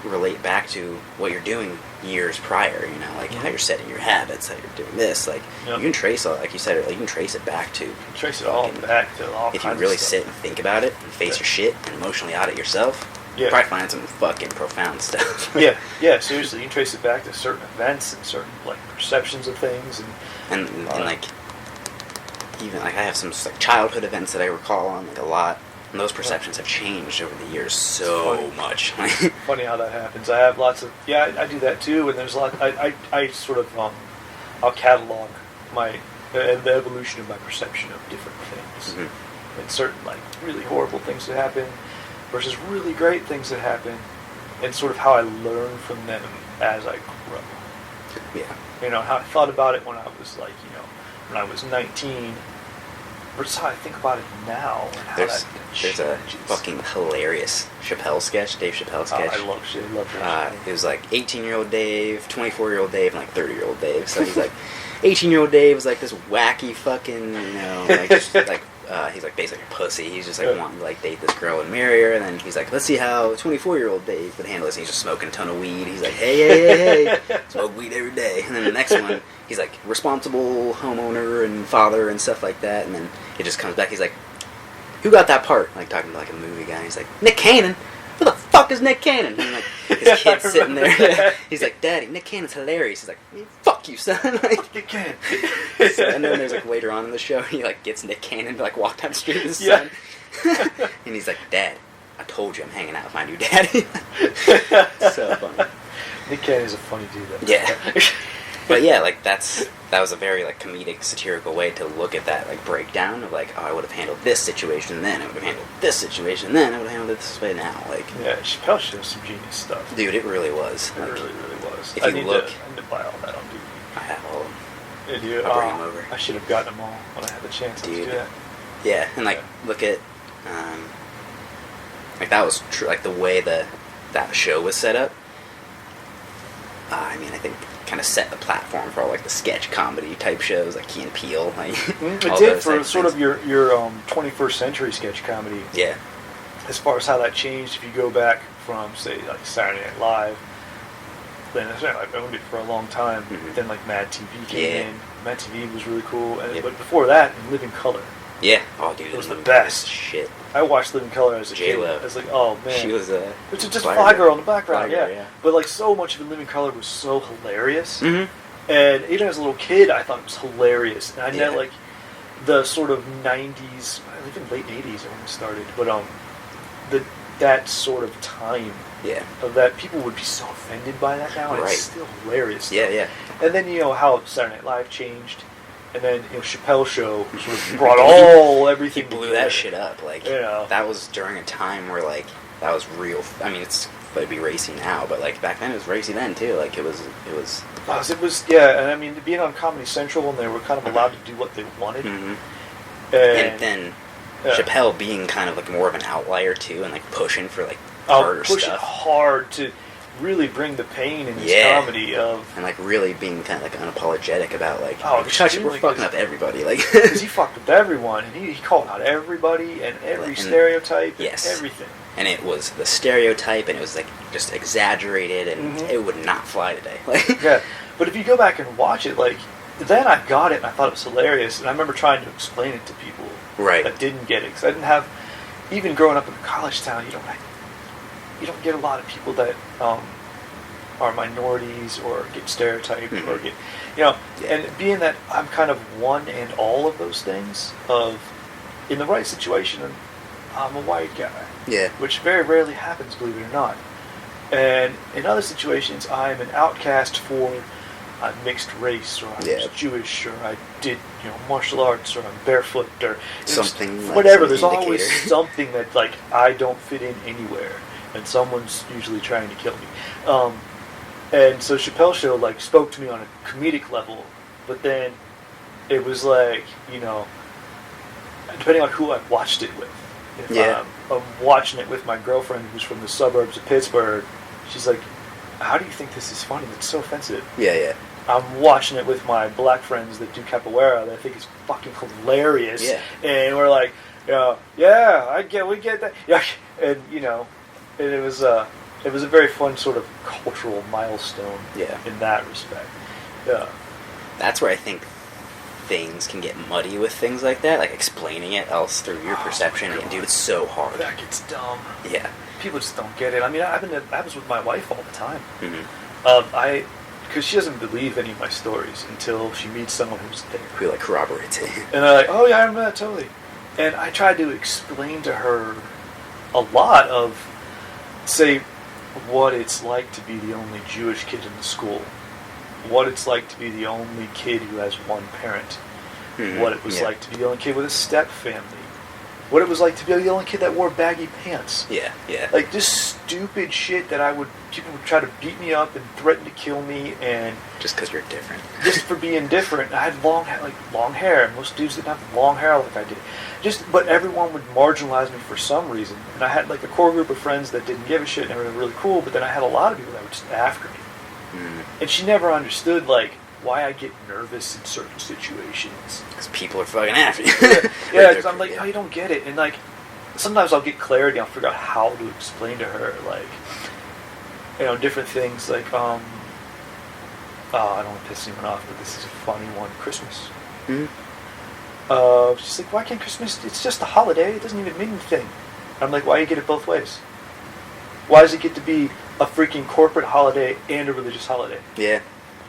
relate back to what you're doing years prior. How you're setting your habits, how you're doing this. You can trace, like you said, you can trace it back to. Trace it all back to all. If you really sit and think about it and face your shit and emotionally audit yourself. You probably find some fucking profound stuff. yeah, seriously, you can trace it back to certain events and certain perceptions of things, and even I have some childhood events that I recall on a lot, and those perceptions have changed over the years so much. Funny how that happens. I have lots of I do that too, and there's a lot. I sort of I'll catalog the evolution of my perception of different things, and certain really horrible things that happen. Versus really great things that happen, and sort of how I learn from them as I grow. Yeah. How I thought about it when I was when I was 19, versus how I think about it now. And how there's a fucking hilarious Chappell sketch, Dave Chappell sketch. I love that. It was 18-year-old Dave, 24-year-old Dave, and 30-year-old Dave. So he's 18-year-old Dave was this wacky fucking, he's basically a pussy. He's just wanting to date this girl and marry her, and then he's let's see how 24-year-old Dave would handle this. And he's just smoking a ton of weed. He's hey, smoke weed every day. And then the next one, he's responsible homeowner and father and stuff like that. And then it just comes back. He's who got that part? Talking to a movie guy. He's Nick Cannon. Who the fuck is Nick Cannon? And his kid's sitting there. He's Daddy, Nick Cannon's hilarious. He's fuck you, son. Nick Cannon. And then there's Later on in the show, he gets Nick Cannon to walk down the street with his son. And he's Dad, I told you I'm hanging out with my new daddy. So funny. Nick Cannon's a funny dude though. Yeah. But that was a very comedic, satirical way to look at that breakdown of I would have handled this situation then, I would have handled this situation then, I would have handled it this way now. Yeah, Chappell shows some genius stuff. Dude, it really was. It really was. If you look, I need to buy all that on DVD. I have all of them. Yeah, dude, I'll bring them over. I should have gotten them all when I had the chance to do that. Yeah, and look at that was true. The way that show was set up. I think kind of set the platform for all the sketch comedy type shows Key and Peele. It did for sort of your 21st century sketch comedy. Yeah. As far as how that changed, if you go back from say Saturday Night Live, then I owned it for a long time. Mm-hmm. Then Mad TV came in. Mad TV was really cool, but before that, Living Color. Yeah. Oh, dude, it was the best. Shit. I watched Living Color as a J-Lo. kid. I was oh man, she was a. It's just a fly girl in the background, yeah. But so much of Living Color was so hilarious, mm-hmm. and even as a little kid, I thought it was hilarious. And I know the sort of '90s, even late '80s when it started, but that sort of time, of that people would be so offended by that now, and it's still hilarious. Yeah. And then how Saturday Night Live changed. And then Chappelle show sort of brought everything. He blew together. that shit up. That was during a time where that was real. It'd be racy now, but back then it was racy then too. It was It was, yeah, and I mean, being on Comedy Central, and they were kind of allowed to do what they wanted. And then Chappell being kind of like more of an outlier too, and like pushing for like harder stuff. Pushing hard to really bring the pain in his comedy of, and like really being kind of like unapologetic about like, we're fucking up everybody, like because he fucked with everyone, and he called out everybody and every stereotype and everything. And it was the stereotype, and it was like just exaggerated, and it would not fly today. Yeah, but if you go back and watch it, like then I got it, and I thought it was hilarious, and I remember trying to explain it to people that didn't get it, because I didn't have, even growing up in a college town, you don't get a lot of people that are minorities or get stereotyped or get, and being that I'm kind of one and all of those things, of in the right situation, I'm a white guy. Yeah. Which very rarely happens, believe it or not. And in other situations, I'm an outcast for I'm mixed race, or I'm Jewish, or I did martial arts, or I'm barefoot, or something. Whatever. There's always something that like I don't fit in anywhere, and someone's usually trying to kill me. And so Chappelle Show like spoke to me on a comedic level, but then it was like depending on who I watched it with. If I'm watching it with my girlfriend who's from the suburbs of Pittsburgh, she's like, how do you think this is funny? It's so offensive. Yeah. I'm watching it with my black friends that do capoeira that I think is fucking hilarious. Yeah. And we're like, we get that. Yeah. And, and it was a very fun sort of cultural milestone in that respect. Yeah. That's where I think things can get muddy with things like that, like explaining it else through your perception, and dude, it's so hard. That gets dumb. Yeah. People just don't get it. I mean, that happens with my wife all the time. Because she doesn't believe any of my stories until she meets someone who's there. Who like corroborates it. And they're like, oh yeah, I remember that totally. And I tried to explain to her a lot of, say, what it's like to be the only Jewish kid in the school. What it's like to be the only kid who has one parent. What it was like to be the only kid with a step family. What it was like to be the only kid that wore baggy pants. Yeah. Like, just stupid shit that people would try to beat me up and threaten to kill me, and just because you're different. Just for being different. I had long hair. Most dudes didn't have long hair like I did. But everyone would marginalize me for some reason. And I had like a core group of friends that didn't give a shit and they were really cool, but then I had a lot of people that were just after me. And she never understood, like, why I get nervous in certain situations. Because people are fucking after you. Because I'm like, oh, you don't get it. And, like, sometimes I'll get clarity. I'll figure out how to explain to her, like, different things. Like, I don't want to piss anyone off, but this is a funny one. Christmas. She's like, why can't Christmas? It's just a holiday. It doesn't even mean anything. I'm like, why do you get it both ways? Why does it get to be a freaking corporate holiday and a religious holiday? Yeah.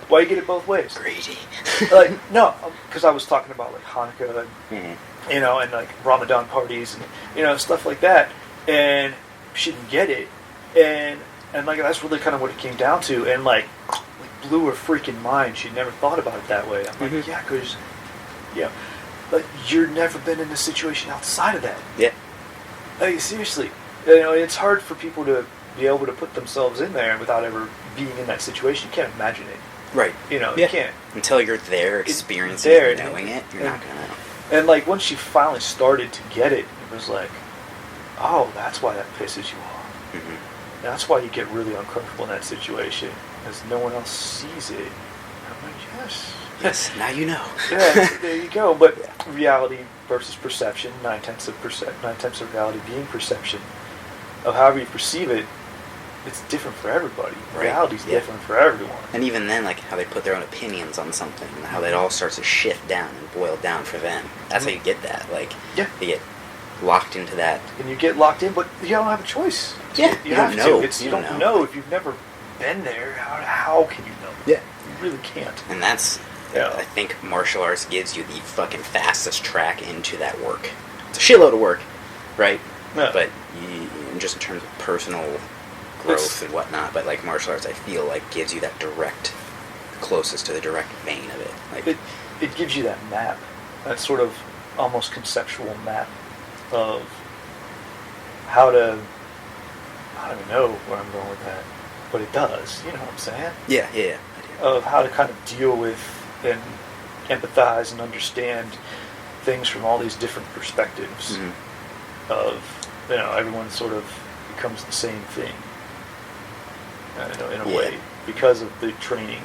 Why you get it both ways? Greedy. Like, no, because I was talking about like Hanukkah and and like Ramadan parties and stuff like that, and she didn't get it, and like that's really kind of what it came down to, and like blew her freaking mind. She'd never thought about it that way. I'm like, yeah, because but you've never been in a situation outside of that. Yeah. Like, seriously. It's hard for people to be able to put themselves in there without ever being in that situation. You can't imagine it. Right. You can't. Until you're there, experiencing it, knowing it, you're not gonna. And like once she finally started to get it, it was like, oh, that's why that pisses you off. That's why you get really uncomfortable in that situation, because no one else sees it. And I'm like, yes, now you know. Yeah, there you go. But reality versus perception, 9/10 of reality being perception. Of however you perceive it, it's different for everybody. Right. Reality's different for everyone. And even then, like how they put their own opinions on something, and how that all starts to shift down and boil down for them. That's how you get that. Like, you get locked into that. And you get locked in, but you don't have a choice. Yeah, you have to. You don't know if you've never been there. How can you know? Yeah, you really can't. And that's, I think, martial arts gives you the fucking fastest track into that work. It's a shitload of work, right? Yeah. But just in terms of personal growth and whatnot, but like martial arts, I feel like gives you that closest to the direct vein of it. Like it gives you that map, that sort of almost conceptual map of how to. I don't even know where I'm going with that, but it does. You know what I'm saying? Yeah, I do. of how to kind of deal with and empathize and understand things from all these different perspectives. Of, everyone sort of becomes the same thing in a way because of the training.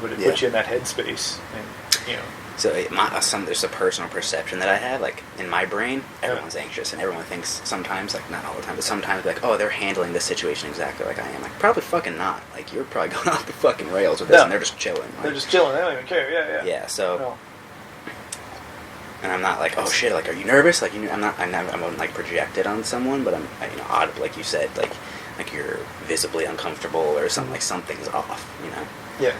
But it puts you in that headspace, and So there's a personal perception that I have, like, in my brain, everyone's anxious, and everyone thinks sometimes, like, not all the time, but sometimes, like, oh, they're handling this situation exactly like I am. Like, probably fucking not. Like, you're probably going off the fucking rails with this, and they're just chilling. Like, they're just chilling. They don't even care. Yeah. Yeah. So, and I'm not like, oh shit, like, are you nervous? Like, I won't like project it on someone, but I'm, odd, like you said, like you're visibly uncomfortable or something, like something's off, Yeah.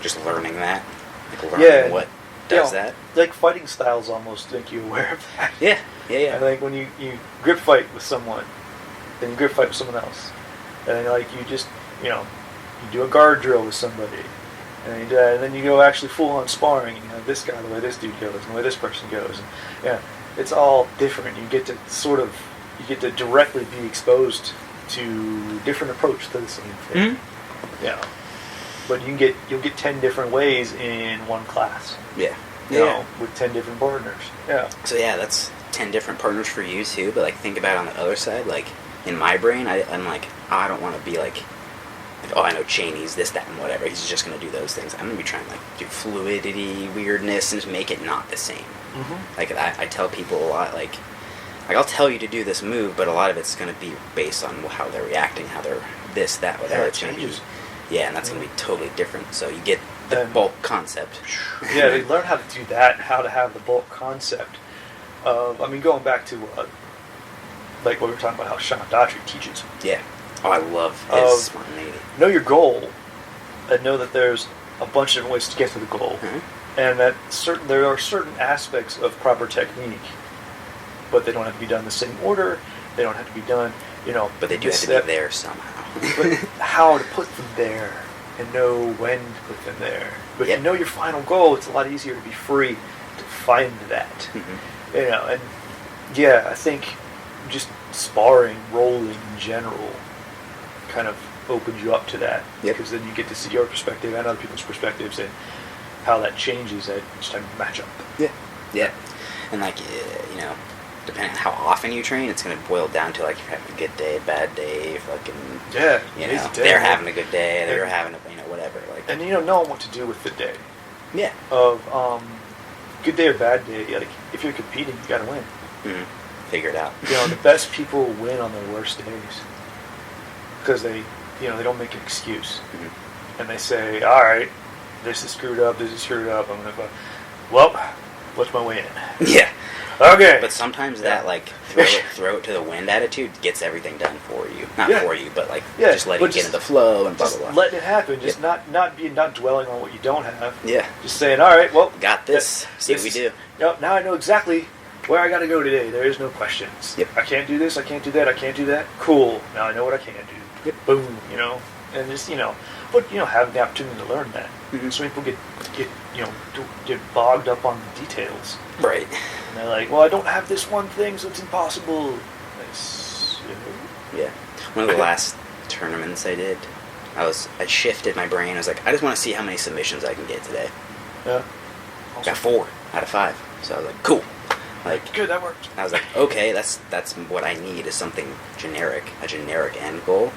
Just learning that. Like learning what does that. Like fighting styles almost make you aware of that. Yeah. I think when you grip fight with someone, then you grip fight with someone else. And then like you just, you do a guard drill with somebody. And then you go actually full on sparring, and you have this guy, the way this dude goes, and the way this person goes. And it's all different. You get to directly be exposed to different approach to the same thing. Mm-hmm. Yeah. But you'll get 10 different ways in one class. Yeah. With 10 different partners. Yeah. So that's 10 different partners for you too, but like think about it on the other side, like in my brain, I'm like, I don't want to be like, oh, I know Cheney's this, that, and whatever. He's just going to do those things. I'm going to be trying to like do fluidity, weirdness, and just make it not the same. Mm-hmm. Like I tell people a lot, like I'll tell you to do this move, but a lot of it's going to be based on how they're reacting, how they're this, that, whatever. It's going to be. Yeah, and that's going to be totally different. So you get the bulk concept. Yeah, they learn how to do that, how to have the bulk concept. Going back to like what we were talking about, how Sean Daughtry teaches. Yeah. Oh, I love his spontaneity. Know your goal, and know that there's a bunch of different ways to get to the goal, and that there are certain aspects of proper technique, but they don't have to be done in the same order. They don't have to be done, But they do have to be there somehow. But how to put them there, and know when to put them there. But if you know your final goal, it's a lot easier to be free to find that. Mm-hmm. And I think just sparring, rolling in general, kind of opens you up to that, because then you get to see your perspective and other people's perspectives and how that changes at each time you match up. Yeah. And like, depending on how often you train, it's going to boil down to like you're having a good day, a bad day, fucking they're having a good day, they're having a whatever. Like, and knowing what to do with the day. Yeah. Of good day or bad day, like if you're competing, you got to win. Mm-hmm. Figure it out. The best people win on their worst days because they don't make an excuse, and they say, all right, this is screwed up, I'm gonna go, well, what's my way in? Yeah. Okay. But sometimes that like throw it to the wind attitude gets everything done for you. Not for you, but like just letting it get in the flow and blah blah blah. Letting it happen. Just not dwelling on what you don't have. Yeah. Just saying, all right, well, got this. See what we do. Now I know exactly where I got to go today. There is no questions. Yep. I can't do this. I can't do that. I can't do that. Cool. Now I know what I can do. Yep. Boom. And just but having the opportunity to learn that. Mm-hmm. So people get bogged up on the details. Right. And they're like, well, I don't have this one thing, so it's impossible. Yeah. One of the last tournaments I did, I shifted my brain. I was like, I just want to see how many submissions I can get today. Yeah. Awesome. Got 4 out of 5. So I was like, cool. Like, good, that worked. I was like, okay, that's what I need is something generic, a generic end goal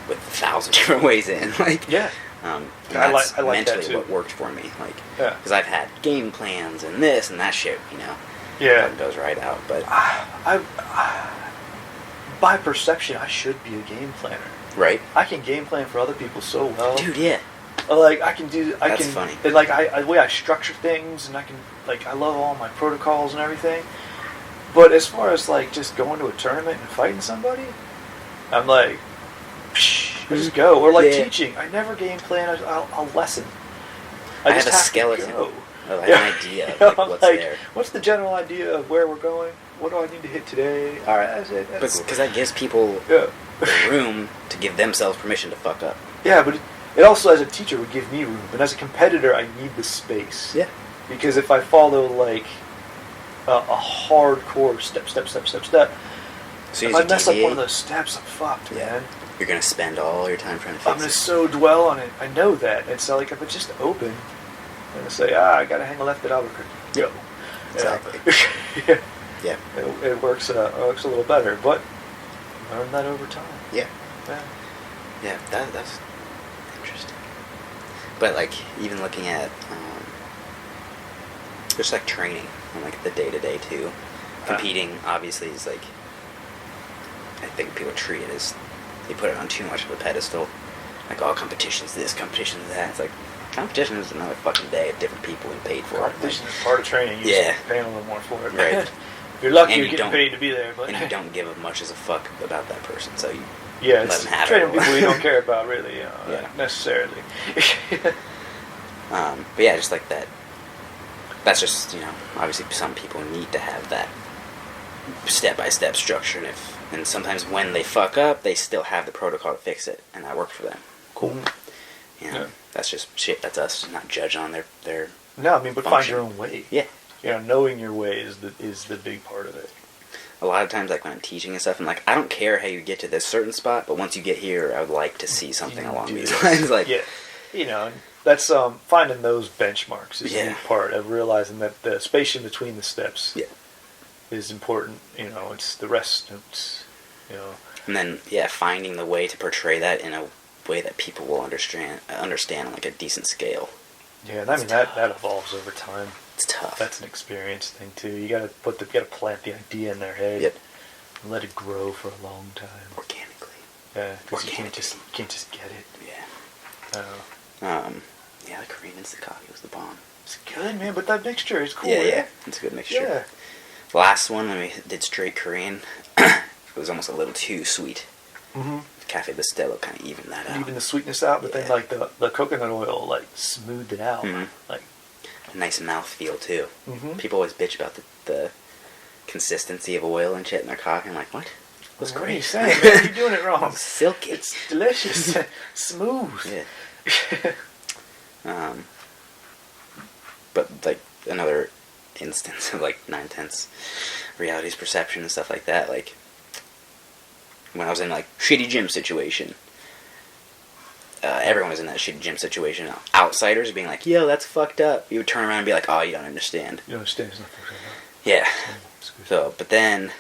with 1,000 different ways in. Like, yeah. I like mentally that too. what worked for me. Like, because I've had game plans and this and that shit, Yeah. It goes right out, but by perception, I should be a game planner. Right. I can game plan for other people so well. Dude, yeah. Like I can do. That's funny. And like the way I structure things, and I love all my protocols and everything. But as far as like just going to a tournament and fighting somebody, I'm like, just go. Or like teaching, I never game plan. I'll lesson. I just have a skeleton. I have an idea of what's there. What's the general idea of where we're going? What do I need to hit today? All right, that's it. Because that gives people the room to give themselves permission to fuck up. Yeah, but it also, as a teacher, would give me room. But as a competitor, I need the space. Yeah. Because if I follow, like, a hardcore step, So if I mess up one of those steps, I'm fucked, man. You're gonna spend all your time trying to fix it. I'm gonna so dwell on it. I know that. And so, like, if it's just open, I'm gonna say, I gotta hang a left at Albuquerque. Go. Exactly. Yeah. It works a little better, but learn that over time. Yeah. That's interesting. But like, even looking at just like training and like the day to day too. Competing obviously is like, I think people treat it as they put it on too much of a pedestal. Like, all competitions this, competitions that. It's like, competition is another fucking day of different people and paid for. Competition is part of training. You just pay a little more for it. Right. If you're lucky, you're getting paid to be there. But and you don't give as much as a fuck about that person, so you let them have training it. people you don't care about, really, necessarily. But yeah, just like that. That's just, obviously some people need to have that step-by-step structure, and sometimes when they fuck up, they still have the protocol to fix it, and that worked for them. Cool. That's just shit. That's us not judging on their No, I mean, but function. Find your own way. Yeah. Knowing your way is the big part of it. A lot of times, like, when I'm teaching and stuff, I'm like, I don't care how you get to this certain spot, but once you get here, I would like to see something along these lines. Like, that's finding those benchmarks is a big part of realizing that the space in between the steps is important. It's the rest. And then, finding the way to portray that in a way that people will understand on like a decent scale. Yeah, and I mean that evolves over time. It's tough. That's an experience thing too. You gotta plant the idea in their head. Yep. And let it grow for a long time. Organically. Yeah, because you can't just get it. Yeah. The Korean Instant Coffee was the bomb. It's good, man, but that mixture is cool. Yeah, it's a good mixture. Yeah. Last one, when we did straight Korean, it was almost a little too sweet. Mm-hmm. Cafe Bustelo kind of evened that out. Even the sweetness out, but then like the coconut oil like smoothed it out. Mm-hmm. Like a nice mouthfeel too. Mm-hmm. People always bitch about the consistency of oil and shit in their coffee. I'm like, what? What's what great? Are you saying, man? You're doing it wrong. It's silky. It's delicious. Smooth. Yeah. But like another instance of like 9/10 reality's perception and stuff like that, like when I was in like shitty gym situation, everyone was in that shitty gym situation. Outsiders being like, yo, that's fucked up. You would turn around and be like, oh, you don't understand. You don't understand. It's not fucked up. Yeah. So, but then,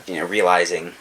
realizing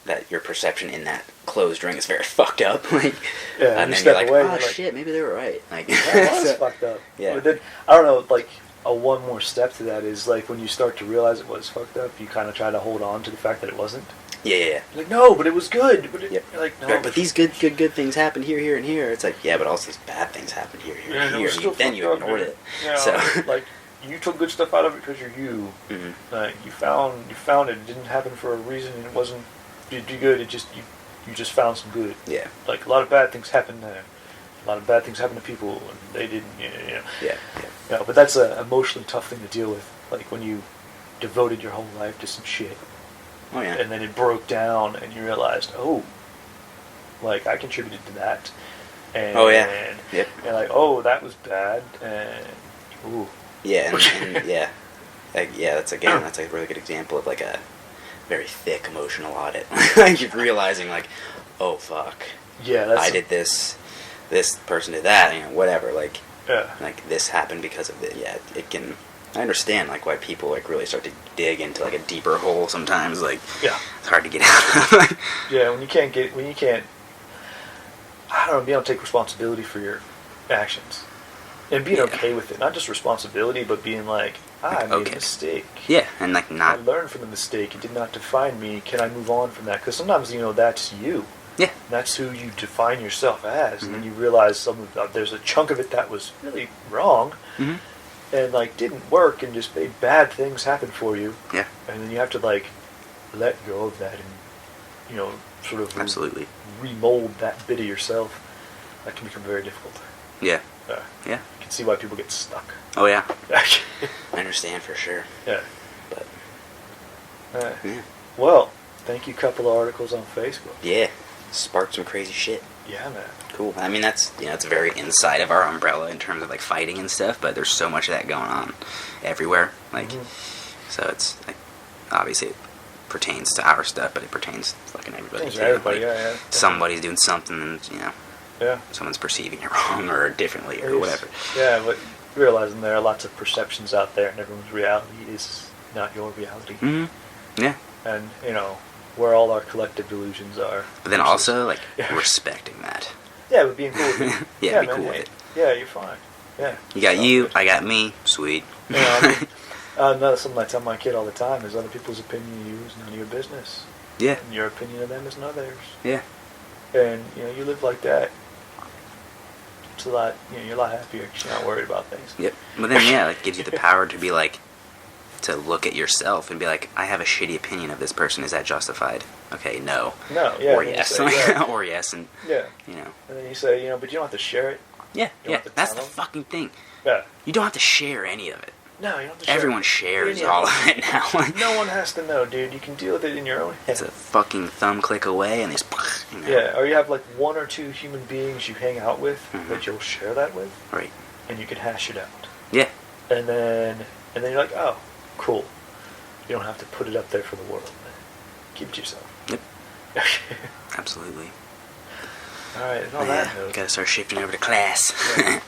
that your perception in that closed ring is very fucked up. Like, and then you're like, oh shit, maybe they were right. Like, that was fucked up. Yeah. But then, I don't know, like, one more step to that is, like, when you start to realize it was fucked up, you kind of try to hold on to the fact that it wasn't. Yeah. Like, no, but it was good. But you're like, no. Right, but these good things happened here, and here. It's like, yeah, but also these bad things happened here, and here. Then you ignored it. Yeah, so, like, you took good stuff out of it because you're you. Mm-hmm. You found it. It didn't happen for a reason, and it wasn't good. It just you just found some good. Yeah. Like, a lot of bad things happen there. A lot of bad things happen to people, and they didn't. Yeah. But that's an emotionally tough thing to deal with. Like, when you devoted your whole life to some shit. Oh, yeah. And then it broke down, and you realized, like, I contributed to that. And, Yep. And like, that was bad, and ooh. Yeah, and that's a really good example of like a very thick emotional audit. Like, you're realizing like, oh fuck. Yeah, I did this person did that, whatever. Like, like this happened because of it. Yeah, it can. I understand like why people like really start to dig into like a deeper hole sometimes. Like, it's hard to get out of. Yeah, when you can't, I don't know, be able to take responsibility for your actions. And being okay with it. Not just responsibility, but being like, I made a mistake. Yeah, and like not... I learned from the mistake. It did not define me. Can I move on from that? Because sometimes, that's you. Yeah. That's who you define yourself as. Mm-hmm. And then you realize there's a chunk of it that was really wrong. Mm-hmm. And, like, didn't work and just made bad things happen for you. Yeah. And then you have to, like, let go of that and, sort of... Absolutely. Remold that bit of yourself. That can become very difficult. Yeah. Yeah. You can see why people get stuck. Oh, yeah. I understand for sure. Yeah. But... Well, thank you, couple of articles on Facebook. Yeah. Sparked some crazy shit. Yeah, man. Cool. I mean, that's, it's very inside of our umbrella in terms of, like, fighting and stuff, but there's so much of that going on everywhere. Like, so it's, like, obviously, pertains to our stuff, but it pertains to fucking everybody. Everybody, like, yeah. Somebody's doing something, and yeah, someone's perceiving it wrong or differently or whatever. Yeah, but realizing there are lots of perceptions out there, and everyone's reality is not your reality. Mm-hmm. Yeah. And where all our collective delusions are. But then also respecting that. Yeah, but being cool with it. Yeah, be cool with it. Yeah, you're fine. Yeah. You got you, I got me. Sweet. Another something I tell my kid all the time is other people's opinion of you is none of your business. Yeah. And your opinion of them is none of theirs. Yeah. And you live like that. It's a lot. You're a lot happier because you're not worried about things. Yep. But then it gives you the power to be like, to look at yourself and be like, I have a shitty opinion of this person. Is that justified? Okay, no. No. Yeah. Or yes. Say, or yes, and yeah. And then you say, but you don't have to share it. Yeah. That's the fucking thing. Yeah. You don't have to share any of it. No, you don't have to share Everyone shares all of it now. No one has to know, dude. You can deal with it in your own head. It's a fucking thumb click away, and Yeah, or you have like one or two human beings you hang out with that you'll share that with. Right. And you can hash it out. Yeah. And then you're like, oh, cool. You don't have to put it up there for the world. Keep it to yourself. Yep. Absolutely. All right, and on that note, gotta start shifting over to class.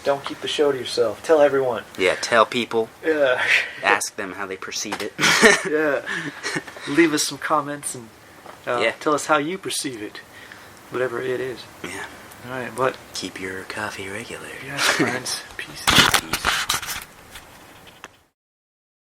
Don't keep the show to yourself. Tell everyone. Yeah, tell people. Yeah. Ask them how they perceive it. Yeah. Leave us some comments and tell us how you perceive it, whatever it is. Yeah. All right, but keep your coffee regular. Yes, friends. Peace.